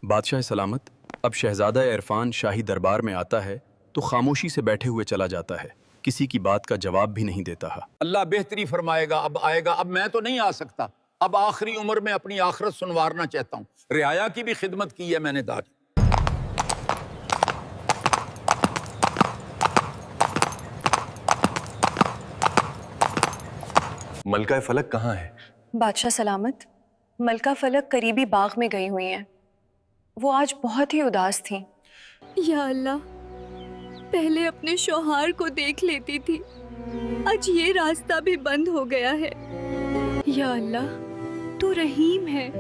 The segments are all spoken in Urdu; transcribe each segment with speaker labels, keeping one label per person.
Speaker 1: بادشاہ سلامت، اب شہزادہ عرفان شاہی دربار میں آتا ہے تو خاموشی سے بیٹھے ہوئے چلا جاتا ہے، کسی کی بات کا جواب بھی نہیں دیتا ہے۔
Speaker 2: اللہ بہتری فرمائے گا، اب آئے گا، اب میں تو نہیں آ سکتا، اب آخری عمر میں اپنی آخرت سنوارنا چاہتا ہوں۔ رعایا کی بھی خدمت کی ہے میں نے داج۔
Speaker 3: ملکہ فلک کہاں ہے؟
Speaker 4: بادشاہ سلامت، ملکہ فلک قریبی باغ میں گئی ہوئی ہیں۔ وہ آج بہت ہی اداس تھیں۔
Speaker 5: یا اللہ، پہلے اپنے شوہر کو دیکھ لیتی تھی، آج یہ راستہ بھی بند ہو گیا ہے۔ یا اللہ، تو رحیم ہے،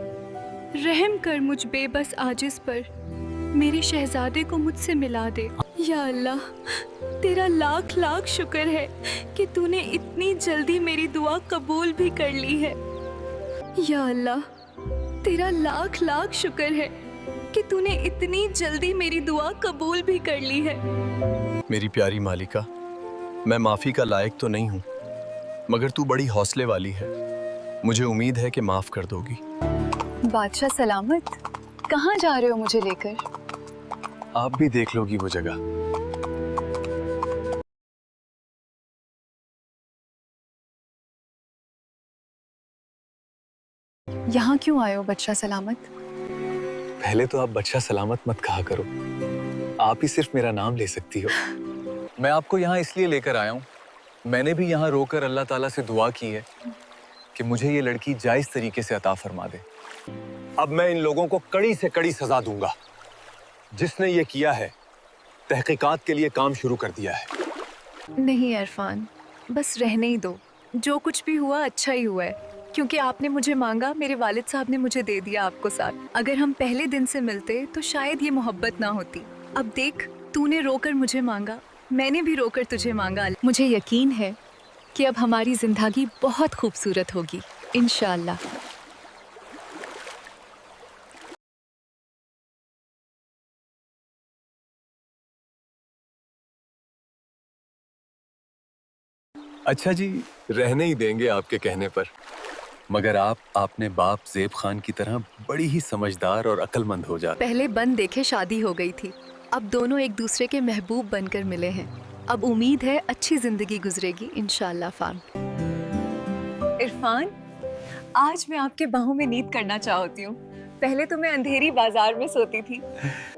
Speaker 5: رحم کر مجھ بے بس عاجز پر، میرے شہزادے کو مجھ سے ملا دے۔ یا اللہ، تیرا لاکھ لاکھ شکر ہے کہ تو نے اتنی جلدی میری دعا قبول بھی کر لی ہے۔ یا اللہ، تیرا لاکھ لاکھ شکر ہے کہ تو نے اتنی جلدی میری دعا قبول بھی کر لی ہے۔
Speaker 1: میری پیاری مالکہ، میں معافی کا لائق تو نہیں ہوں، مگر تو بڑی حوصلے والی ہے، مجھے امید ہے کہ معاف کر دو گی۔
Speaker 4: بادشاہ سلامت، کہاں جا رہے ہو مجھے لے کر؟
Speaker 3: آپ بھی دیکھ لو گی وہ جگہ۔
Speaker 4: یہاں کیوں آئے ہو بادشاہ سلامت؟
Speaker 3: پہلے تو آپ بادشاہ سلامت مت کہا کرو، آپ ہی صرف میرا نام لے سکتی ہو۔ میں آپ کو یہاں اس لیے لے کر آیا ہوں، میں نے بھی یہاں رو کر اللہ تعالیٰ سے دعا کی ہے کہ مجھے یہ لڑکی جائز طریقے سے عطا فرما دے۔ اب میں ان لوگوں کو کڑی سے کڑی سزا دوں گا۔ جس نے یہ کیا ہے، تحقیقات کے لیے کام شروع کر دیا ہے۔
Speaker 5: نہیں عرفان، بس رہنے ہی دو، جو کچھ بھی ہوا اچھا ہی ہوا ہے، کیونکہ آپ نے مجھے مانگا، میرے والد صاحب نے مجھے دے دیا آپ کو ساتھ۔ اگر ہم پہلے دن سے ملتے تو شاید یہ محبت نہ ہوتی۔ اب دیکھ، تو نے رو کر مجھے مانگا، میں نے بھی رو کر تجھے مانگا۔ مجھے یقین ہے کہ اب ہماری زندگی بہت خوبصورت ہوگی، انشاءاللہ۔
Speaker 3: اچھا جی، رہنے ہی دیں گے آپ کے کہنے پر، مگر آپ نے باپ زیب خان کی طرح بڑی ہی سمجھدار اور عقل مند ہو جاتے۔
Speaker 5: پہلے بن دیکھے شادی ہو گئی تھی، اب دونوں ایک دوسرے کے محبوب بن کر ملے ہیں۔ اب امید ہے اچھی زندگی گزرے گی انشاءاللہ۔ فام
Speaker 4: عرفان، آج میں آپ کے باہوں میں نیند کرنا چاہتی ہوں۔ پہلے تو میں اندھیری بازار میں سوتی تھی۔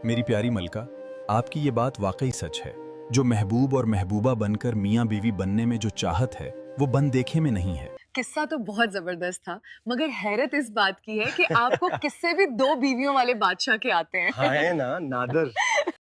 Speaker 1: میری پیاری ملکہ، آپ کی یہ بات واقعی سچ ہے، جو محبوب اور محبوبہ بن کر میاں بیوی بننے میں جو چاہت ہے وہ بن دیکھے میں نہیں ہے۔
Speaker 4: قصہ تو بہت زبردست تھا، مگر حیرت اس بات کی ہے کہ آپ کو قصے بھی دو بیویوں والے بادشاہ کے آتے ہیں۔
Speaker 3: ہاں ہے نا نادر۔